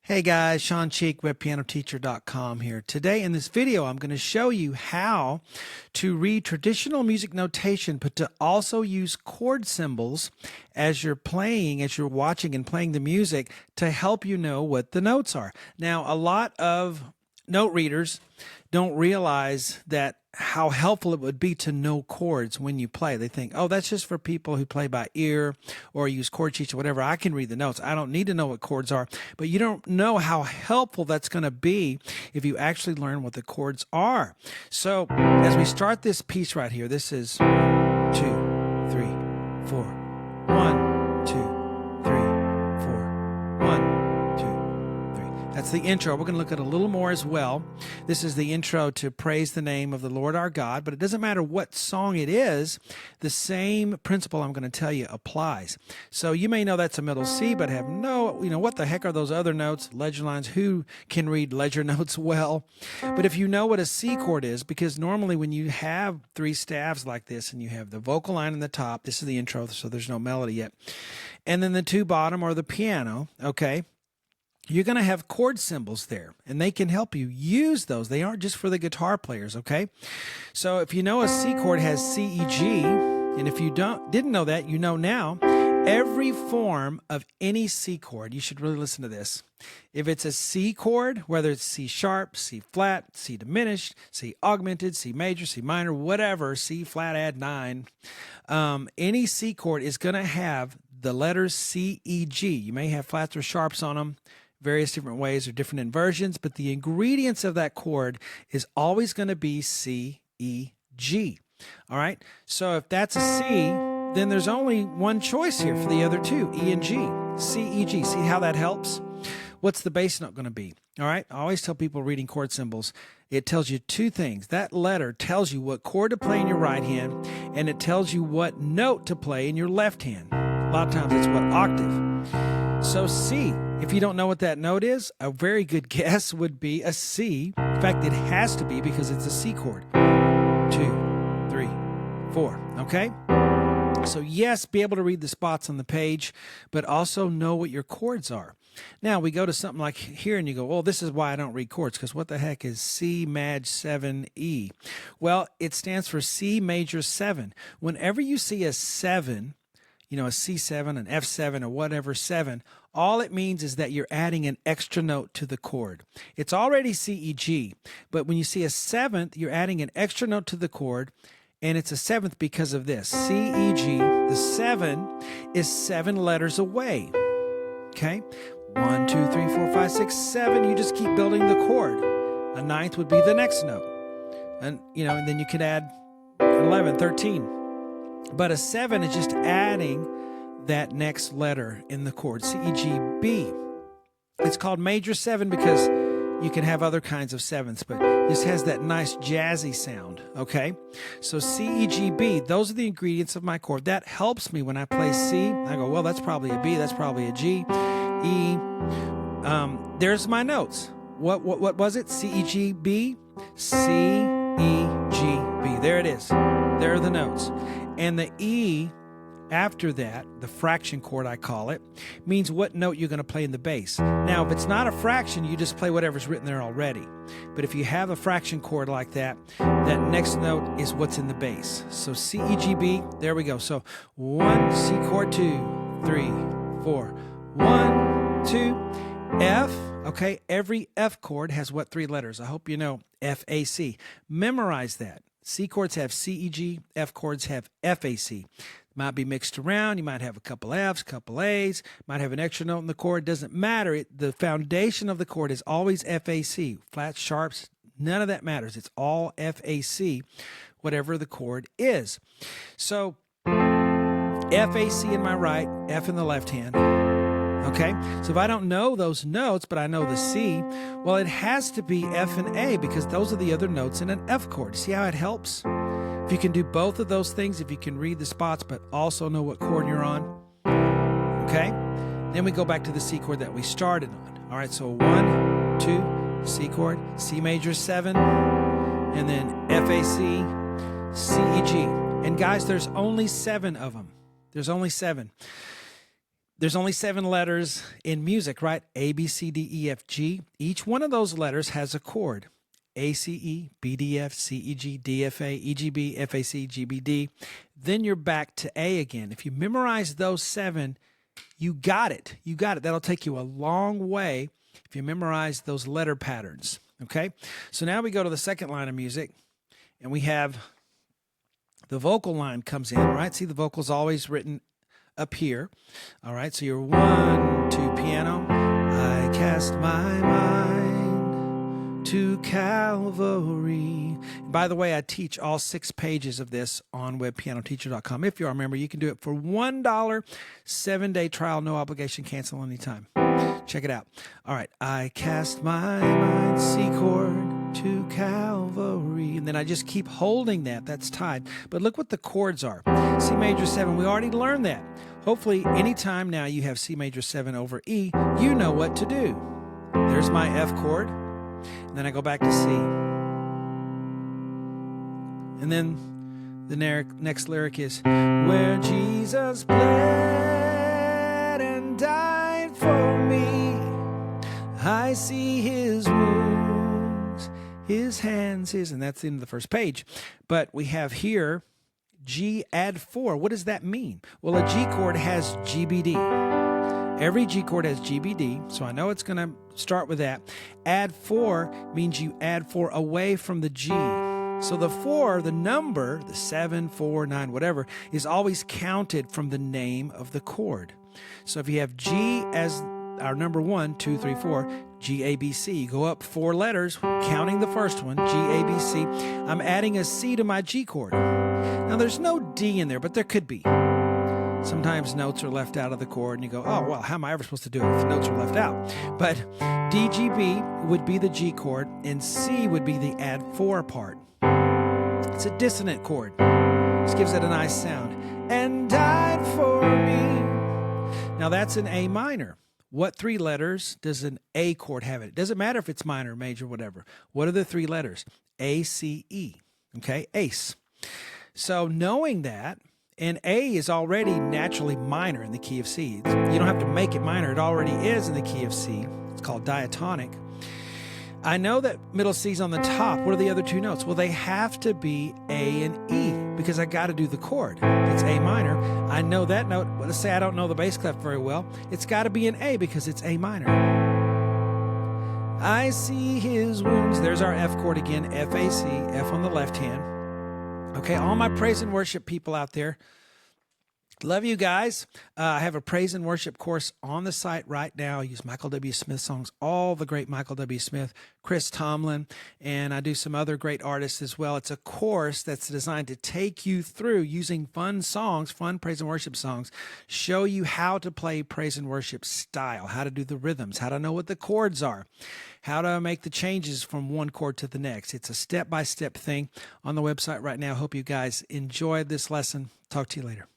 Hey guys, Shawn webpianoteacher.com here. Today in this video, I'm going to show you how to read traditional music notation, but to also use chord symbols as you're playing, as you're watching and playing the music to help you know what the notes are. Now, a lot of note readers don't realize that how helpful it would be to know chords when you play. They think, oh, that's just for people who play by ear or use chord sheets or whatever. I can read the notes. I don't need to know what chords are. But you don't know how helpful that's going to be if you actually learn what the chords are. So as we start this piece right here, this is 2, 3, 4, 1, 2, 3, 4, 1, 2, 3. That's the intro. We're going to look at a little more as well. This is the intro to Praise the Name of the Lord our God, but it doesn't matter what song it is, the same principle I'm going to tell you applies. So you may know that's a middle C, but have no, what the heck are those other notes, ledger lines? Who can read ledger notes well? But if you know what a C chord is, because normally when you have three staves like this and you have the vocal line in the top, this is the intro, so there's no melody yet, and then the two bottom are the piano, okay? You're going to have chord symbols there, and they can help you use those. They aren't just for the guitar players, okay? So if you know a C chord has C, E, G, and if you didn't know that, you know now, every form of any C chord, you should really listen to this. If it's a C chord, whether it's C sharp, C flat, C diminished, C augmented, C major, C minor, whatever, C flat add 9, any C chord is going to have the letters C, E, G. You may have flats or sharps on them, various different ways or different inversions, but the ingredients of that chord is always going to be C, E, G. All right? So if that's a C, then there's only one choice here for the other two, E and G. C, E, G. See how that helps? What's the bass note going to be? All right? I always tell people reading chord symbols, it tells you two things. That letter tells you what chord to play in your right hand, and it tells you what note to play in your left hand. A lot of times it's what octave. So C, if you don't know what that note is, a very good guess would be a C. In fact, it has to be because it's a C chord. 2, 3, 4, okay? So yes, be able to read the spots on the page, but also know what your chords are. Now we go to something like here and you go, well, this is why I don't read chords, because what the heck is C Maj 7 E? Well, it stands for C major 7. Whenever you see a 7, a C7, an F7, or whatever 7, all it means is that you're adding an extra note to the chord. It's already C, E, G, but when you see a 7th, you're adding an extra note to the chord, and it's a 7th because of this. C, E, G, the 7 is 7 letters away, okay? 1, 2, 3, 4, 5, 6, 7, you just keep building the chord. A 9th would be the next note, and then you could add 11, 13. But a 7 is just adding that next letter in the chord, C, E, G, B. It's called major 7 because you can have other kinds of 7ths, but this has that nice jazzy sound, okay? So C, E, G, B, those are the ingredients of my chord. That helps me when I play C. I go, well, that's probably a B, that's probably a G, E. There's my notes. What was it? C, E, G, B? C, E, G, B. There it is. There are the notes. And the E after that, the fraction chord I call it, means what note you're going to play in the bass. Now, if it's not a fraction, you just play whatever's written there already. But if you have a fraction chord like that, that next note is what's in the bass. So C, E, G, B, there we go. So 1, C chord, 2, 3, 4, 1, 2, F. Okay, every F chord has what 3 letters? I hope you know F, A, C. Memorize that. C chords have C, E, G. F chords have F, A, C. Might be mixed around. You might have a couple F's, couple A's, might have an extra note in the chord. Doesn't matter. The foundation of the chord is always F, A, C. Flats, sharps, none of that matters. It's all F, A, C, whatever the chord is. So F, A, C in my right, F in the left hand. Okay, so if I don't know those notes, but I know the C, well, it has to be F and A because those are the other notes in an F chord. See how it helps? If you can do both of those things, if you can read the spots, but also know what chord you're on, okay? Then we go back to the C chord that we started on. All right, so 1, 2, C chord, C major 7, and then F, A, C, C, E, G. And guys, there's only 7 of them. There's only 7. There's only 7 letters in music, right? A, B, C, D, E, F, G. Each one of those letters has a chord. A, C, E, B, D, F, C, E, G, D, F, A, E, G, B, F, A, C, G, B, D. Then you're back to A again. If you memorize those 7, you got it. You got it. That'll take you a long way if you memorize those letter patterns, okay? So now we go to the second line of music, and we have the vocal line comes in, right? See, the vocal's always written up here. All right, so you're 1, 2, piano. I cast my mind to Calvary. And by the way, I teach all 6 pages of this on webpianoteacher.com. If you are a member, you can do it for $1, 7-day trial, no obligation, cancel anytime. Check it out. All right, I cast my mind, C chord, to Calvary. And then I just keep holding that. That's tied. But look what the chords are. C major 7. We already learned that. Hopefully, anytime now you have C major 7 over E, you know what to do. There's my F chord. And then I go back to C. And then the next lyric is, where Jesus bled and died for me, I see his wounds, his hands, his, and that's the end of the first page. But we have here G add 4. What does that mean? Well, a G chord has GBD. Every G chord has GBD, so I know it's going to start with that. Add 4 means you add 4 away from the G. So the 4, the number, the 7, 4, 9, whatever, is always counted from the name of the chord. So if you have G as our number 1, 2, 3, 4, G, A, B, C. You go up 4 letters, counting the first one, G, A, B, C. I'm adding a C to my G chord. Now, there's no D in there, but there could be. Sometimes notes are left out of the chord, and you go, oh, well, how am I ever supposed to do it if the notes are left out? But D, G, B would be the G chord, and C would be the add 4 part. It's a dissonant chord. Just gives it a nice sound. And died for me. Now, that's an A minor. What 3 letters does an A chord have in it? It doesn't matter if it's minor, major, whatever. What are the 3 letters? A, C, E. Okay, ace. So knowing that, and A is already naturally minor in the key of C. You don't have to make it minor. It already is in the key of C. It's called diatonic. I know that middle C's on the top. What are the other 2 notes? Well, they have to be A and E because I got to do the chord. It's A minor. I know that note. Well, let's say I don't know the bass clef very well. It's got to be an A because it's A minor. I see his wounds. There's our F chord again, F, A, C, F on the left hand. Okay, all my praise and worship people out there, love you guys. I have a praise and worship course on the site right now. I use Michael W. Smith songs, all the great Michael W. Smith, Chris Tomlin, and I do some other great artists as well. It's a course that's designed to take you through using fun songs, fun praise and worship songs, show you how to play praise and worship style, how to do the rhythms, how to know what the chords are, how to make the changes from one chord to the next. It's a step-by-step thing on the website right now. Hope you guys enjoyed this lesson. Talk to you later.